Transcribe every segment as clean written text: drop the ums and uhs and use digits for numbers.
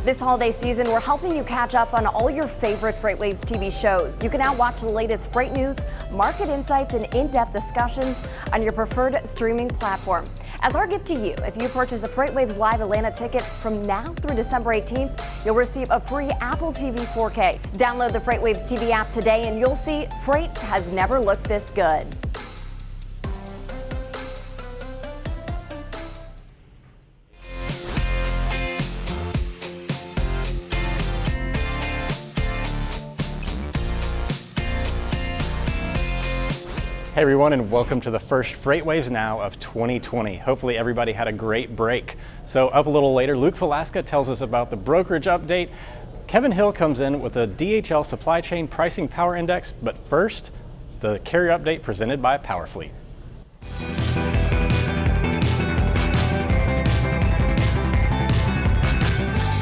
This holiday season, we're helping you catch up on all your favorite FreightWaves TV shows. You can now watch the latest freight news, market insights, and in-depth discussions on your preferred streaming platform. As our gift to you, if you purchase a FreightWaves Live Atlanta ticket from now through December 18th, you'll receive a free Apple TV 4K. Download the FreightWaves TV app today and you'll see freight has never looked this good. Hey everyone, and welcome to the first FreightWaves Now of 2020. Hopefully everybody had a great break. So up a little later, Luke Falasca tells us about the brokerage update. Kevin Hill comes in with a DHL Supply Chain Pricing Power Index, but first, the carrier update presented by PowerFleet.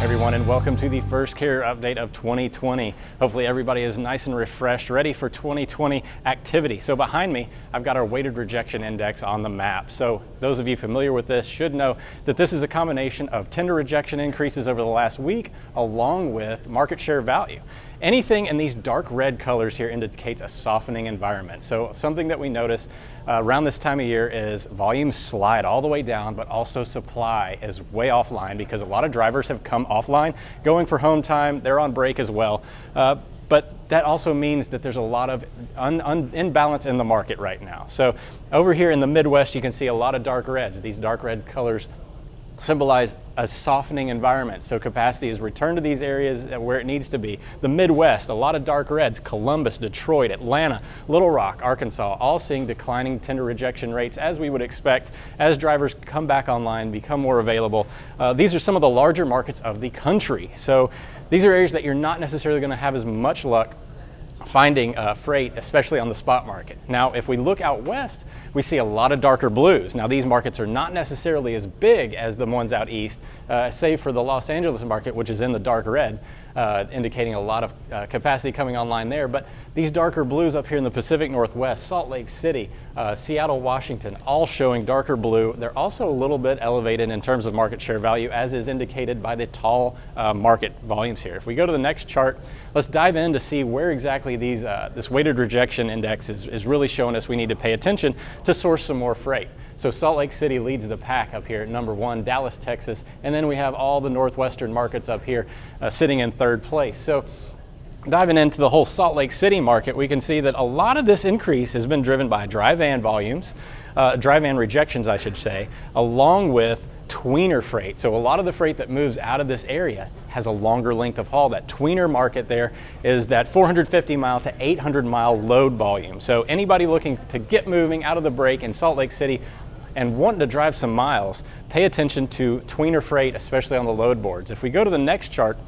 Everyone, and welcome to the first carrier update of 2020. Hopefully everybody is nice and refreshed, ready for 2020 activity. So behind me, I've got our weighted rejection index on the map. So those of you familiar with this should know that this is a combination of tender rejection increases over the last week, along with market share value. Anything in these dark red colors here indicates a softening environment. So something that we notice around this time of year is volumes slide all the way down, but also supply is way offline because a lot of drivers have come offline, going for home time. They're on break as well. But that also means that there's a lot of imbalance in the market right now. So over here in the Midwest, you can see a lot of dark reds. These dark red colors symbolize a softening environment. So capacity is returned to these areas where it needs to be. The Midwest, a lot of dark reds, Columbus, Detroit, Atlanta, Little Rock, Arkansas, all seeing declining tender rejection rates as we would expect as drivers come back online, become more available. These are some of the larger markets of the country. So these are areas that you're not necessarily going to have as much luck finding freight, especially on the spot market. Now, if we look out west, we see a lot of darker blues. Now, these markets are not necessarily as big as the ones out east, save for the Los Angeles market, which is in the dark red, indicating a lot of capacity coming online there. But these darker blues up here in the Pacific Northwest, Salt Lake City, Seattle, Washington, all showing darker blue. They're also a little bit elevated in terms of market share value, as is indicated by the tall market volumes here. If we go to the next chart, let's dive in to see where exactly these this weighted rejection index is really showing us we need to pay attention to source some more freight. So Salt Lake City leads the pack up here at number 1, Dallas, Texas, and then we have all the northwestern markets up here sitting in third place. So diving into the whole Salt Lake City market, we can see that a lot of this increase has been driven by dry van volumes, dry van rejections, I should say, along with tweener freight. So a lot of the freight that moves out of this area has a longer length of haul. That tweener market there is that 450 mile to 800 mile load volume. So anybody looking to get moving out of the break in Salt Lake City and wanting to drive some miles, pay attention to tweener freight, especially on the load boards. If we go to the next chart,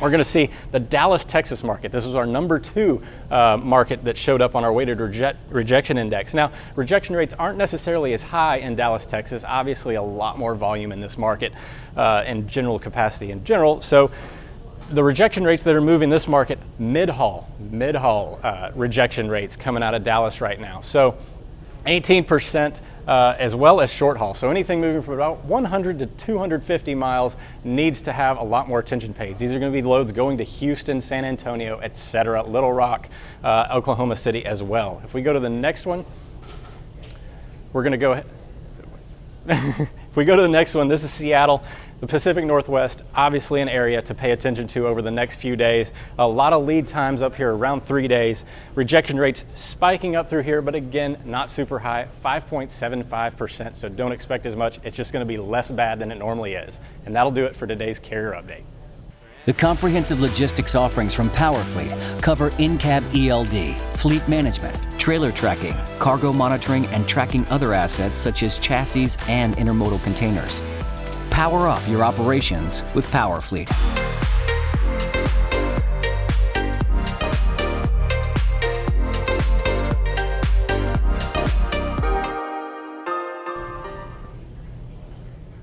we're going to see the Dallas, Texas market. This was our number 2 market that showed up on our weighted rejection index. Now, rejection rates aren't necessarily as high in Dallas, Texas. Obviously, a lot more volume in this market and general capacity in general. So the rejection rates that are moving this market, mid-haul rejection rates coming out of Dallas right now. So 18% as well as short haul. So anything moving from about 100 to 250 miles needs to have a lot more attention paid. These are going to be loads going to Houston, San Antonio, etc., Little Rock, Oklahoma City as well. If we go to the next one, we're going to go ahead. If we go to the next one, this is Seattle. The Pacific Northwest, obviously an area to pay attention to over the next few days. A lot of lead times up here, around 3 days. Rejection rates spiking up through here, but again, not super high, 5.75%, so don't expect as much. It's just going to be less bad than it normally is. And that'll do it for today's carrier update. The comprehensive logistics offerings from PowerFleet cover in-cab ELD, fleet management, trailer tracking, cargo monitoring, and tracking other assets such as chassis and intermodal containers. Power up your operations with PowerFleet.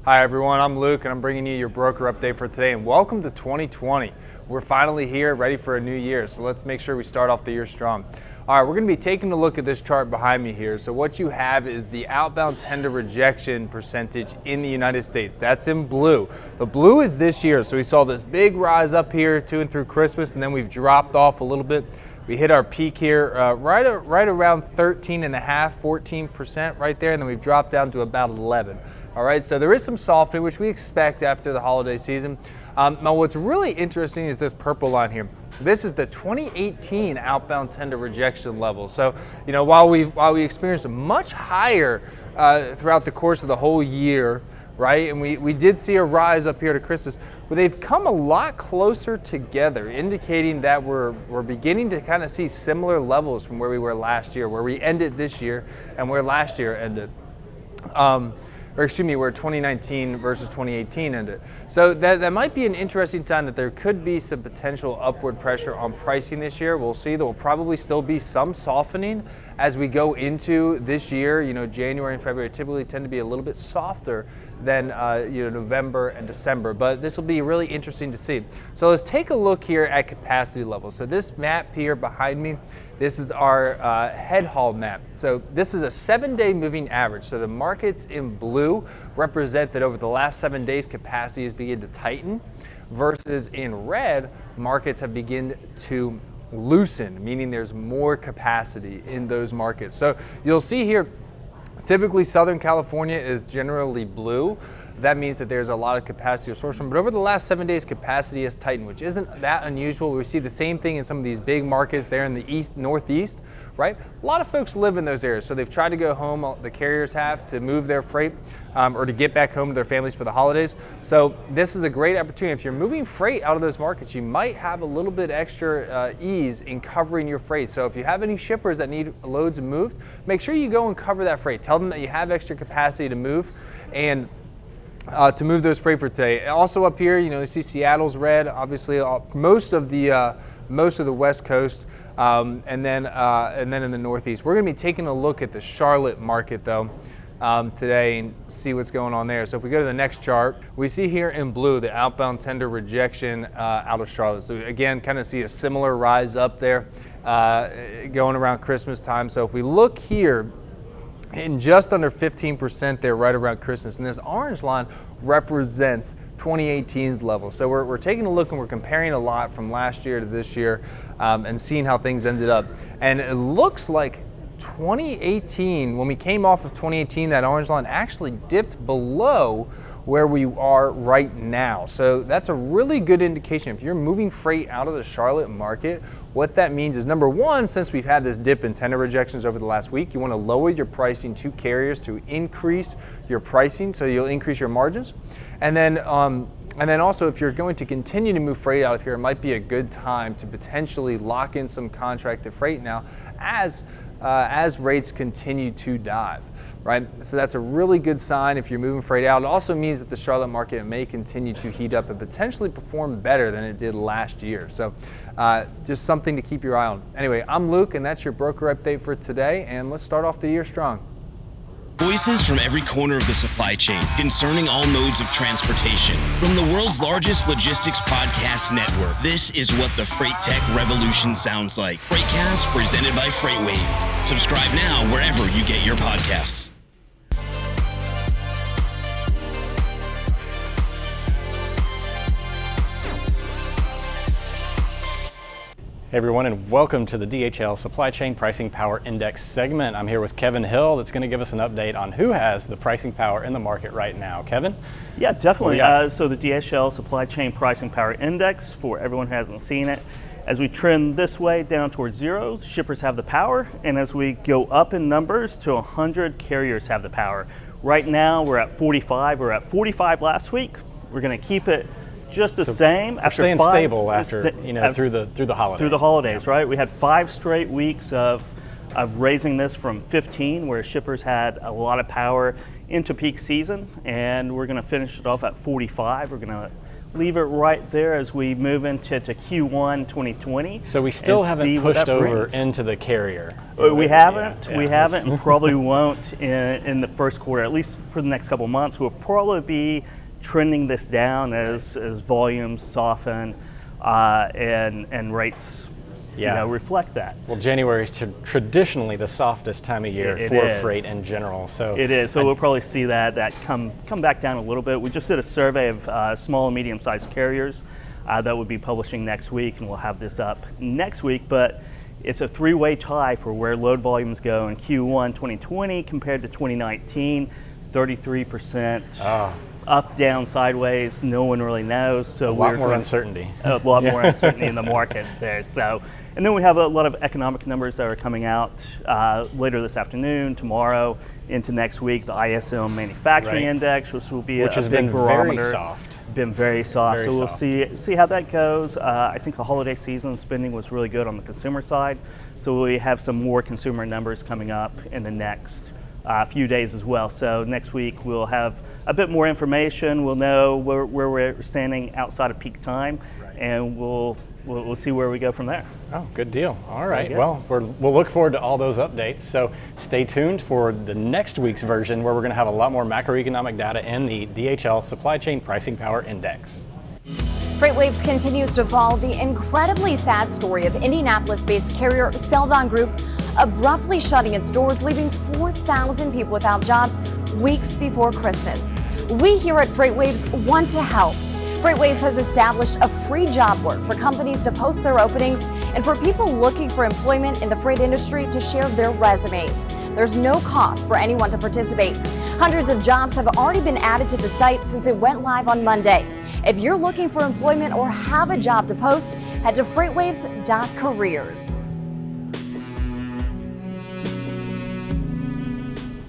Hi everyone, I'm Luke and I'm bringing you your broker update for today, and welcome to 2020. We're finally here, ready for a new year, so let's make sure we start off the year strong. All right, we're going to be taking a look at this chart behind me here. So what you have is the outbound tender rejection percentage in the United States. That's in blue. The blue is this year. So we saw this big rise up here to and through Christmas, and then we've dropped off a little bit. We hit our peak here right around 13.5%, 14% right there, and then we've dropped down to about 11. All right, so there is some softening, which we expect after the holiday season. Now what's really interesting is this purple line here. This is the 2018 outbound tender rejection level. So, you know, while we experienced a much higher throughout the course of the whole year, right? And we did see a rise up here to Christmas, but they've come a lot closer together, indicating that we're beginning to kind of see similar levels from where we were last year, where we ended this year and where last year ended. Or excuse me, where 2019 versus 2018 ended. So that might be an interesting sign that there could be some potential upward pressure on pricing this year. We'll see. There will probably still be some softening as we go into this year. You know, January and February typically tend to be a little bit softer than November and December, but this will be really interesting to see. So let's take a look here at capacity levels. So this map here behind me, this is our head haul map. So this is a 7-day moving average. So the markets in blue represent that over the last 7 days, capacity has begun to tighten, versus in red, markets have begun to loosen, meaning there's more capacity in those markets. So you'll see here, typically Southern California is generally blue. That means that there's a lot of capacity to source from. But over the last 7 days, capacity has tightened, which isn't that unusual. We see the same thing in some of these big markets there in the east, northeast, right? A lot of folks live in those areas, so they've tried to go home, the carriers have, to move their freight or to get back home to their families for the holidays. So this is a great opportunity. If you're moving freight out of those markets, you might have a little bit extra ease in covering your freight. So if you have any shippers that need loads moved, make sure you go and cover that freight. Tell them that you have extra capacity to move and to move those freight for today. Also up here, you know, you see Seattle's red, obviously most of the West Coast, and then in the Northeast. We're going to be taking a look at the Charlotte market though today and see what's going on there. So if we go to the next chart, we see here in blue the outbound tender rejection out of Charlotte. So again, kind of see a similar rise up there going around Christmas time. So if we look here, in just under 15% there right around Christmas, and this orange line represents 2018's level. So we're taking a look and we're comparing a lot from last year to this year and seeing how things ended up. And it looks like 2018, when we came off of 2018, that orange line actually dipped below where we are right now. So that's a really good indication. If you're moving freight out of the Charlotte market, what that means is, number one, since we've had this dip in tender rejections over the last week, you want to lower your pricing to carriers to increase your pricing, so you'll increase your margins. And then also, if you're going to continue to move freight out of here, it might be a good time to potentially lock in some contracted freight now as rates continue to dive. Right? So that's a really good sign if you're moving freight out. It also means that the Charlotte market may continue to heat up and potentially perform better than it did last year. So just something to keep your eye on. Anyway, I'm Luke, and that's your broker update for today, and let's start off the year strong. Voices from every corner of the supply chain concerning all modes of transportation. From the world's largest logistics podcast network, this is what the freight tech revolution sounds like. Freightcast presented by FreightWaves. Subscribe now wherever you get your podcasts. Hey everyone, and welcome to the DHL Supply Chain Pricing Power Index segment. I'm here with Kevin Hill that's going to give us an update on who has the pricing power in the market right now. Kevin? Yeah, definitely. So the DHL Supply Chain Pricing Power Index, for everyone who hasn't seen it, as we trend this way down towards zero, shippers have the power, and as we go up in numbers to 100, carriers have the power. Right now we're at 45. We're at 45 last week. We're going to keep it just the same. After staying stable after through the holidays. Through the holidays, right? We had 5 straight weeks of raising this from 15, where shippers had a lot of power into peak season, and we're going to finish it off at 45. We're going to leave it right there as we move into Q1 2020. So we still haven't pushed over into the carrier. We haven't, and probably won't in the first quarter, at least for the next couple months. We'll probably be trending this down as volumes soften and rates reflect that. Well, January is traditionally the softest time of year for freight in general. So it is. So we'll probably see that come back down a little bit. We just did a survey of small and medium-sized carriers that would be publishing next week, and we'll have this up next week. But it's a three-way tie for where load volumes go in Q1 2020 compared to 2019. 33%. Up, down, sideways, no one really knows. So a lot more uncertainty. A lot more uncertainty in the market there. So, and then we have a lot of economic numbers that are coming out later this afternoon, tomorrow, into next week. The ISM Manufacturing Index, which will be a big barometer. Very soft. Been very soft. So we'll see how that goes. I think the holiday season spending was really good on the consumer side. So we have some more consumer numbers coming up in the next few days as well. So next week we'll have a bit more information. We'll know where we're standing outside of peak time, and we'll see where we go from there. Oh, good deal. All right. Well, we'll look forward to all those updates. So stay tuned for the next week's version, where we're going to have a lot more macroeconomic data in the DHL Supply Chain Pricing Power Index. FreightWaves continues to follow the incredibly sad story of Indianapolis-based carrier Slowdown Group abruptly shutting its doors, leaving 4,000 people without jobs weeks before Christmas. We here at FreightWaves want to help. FreightWaves has established a free job board for companies to post their openings and for people looking for employment in the freight industry to share their resumes. There's no cost for anyone to participate. Hundreds of jobs have already been added to the site since it went live on Monday. If you're looking for employment or have a job to post, head to freightwaves.careers.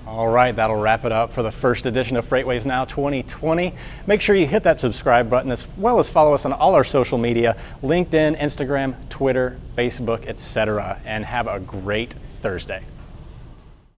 All right, that'll wrap it up for the first edition of FreightWaves Now 2020. Make sure you hit that subscribe button, as well as follow us on all our social media, LinkedIn, Instagram, Twitter, Facebook, etc. And have a great Thursday.